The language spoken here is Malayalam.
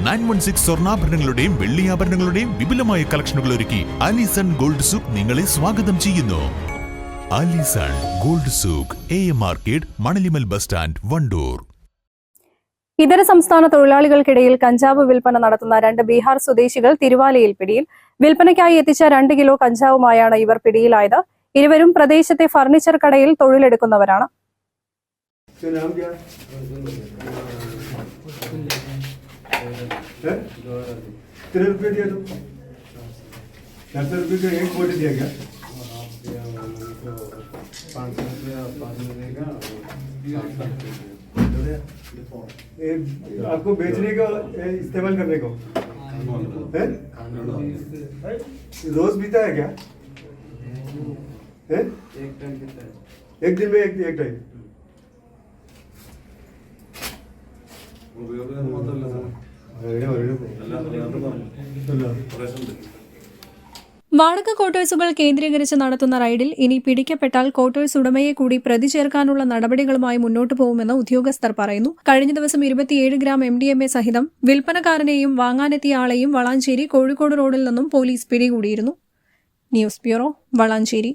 916 സ്വർണ്ണാഭരണങ്ങളുടെയും വെള്ളിയാഭരണങ്ങളുടെയും വിപുലമായ കളക്ഷനുകൾ ഒരുക്കി ആലിസൺ ഗോൾഡ് സൂക്ക് നിങ്ങളെ സ്വാഗതം ചെയ്യുന്നു. Alison gold souk, AM market, Manalimal bus stand, Wandoor. ഇതര സംസ്ഥാന തൊഴിലാളികൾക്കിടയിൽ കഞ്ചാവ് വിൽപ്പന നടത്തുന്ന 2 ബീഹാർ സ്വദേശികൾ തിരുവാലയിൽ പിടിയിൽ. വിൽപ്പനയ്ക്കായി എത്തിച്ച 2 കിലോ കഞ്ചാവുമായാണ് ഇവർ പിടിയിലായത്. ഇരുവരും പ്രദേശത്തെ ഫർണിച്ചർ കടയിൽ തൊഴിലെടുക്കുന്നവരാണ്. आपको बेचने का इस्तेमाल करने को रोज पीता है क्या? एक दिन में एक टाइम. വാടക ക്വാർട്ടേഴ്സുകൾ കേന്ദ്രീകരിച്ച് നടത്തുന്ന റൈഡിൽ ഇനി പിടിക്കപ്പെട്ടാൽ ക്വാർട്ടേഴ്സ് ഉടമയെ കൂടി പ്രതി ചേർക്കാനുള്ള നടപടികളുമായി മുന്നോട്ടു പോകുമെന്ന് ഉദ്യോഗസ്ഥർ പറയുന്നു. കഴിഞ്ഞ ദിവസം 27 ഗ്രാം MDMA സഹിതം വിൽപ്പനക്കാരനെയും വാങ്ങാനെത്തിയ ആളെയും വളാഞ്ചേരി കോഴിക്കോട് റോഡിൽ നിന്നും പോലീസ് പിടികൂടിയിരുന്നു. News bureau, Valanchery.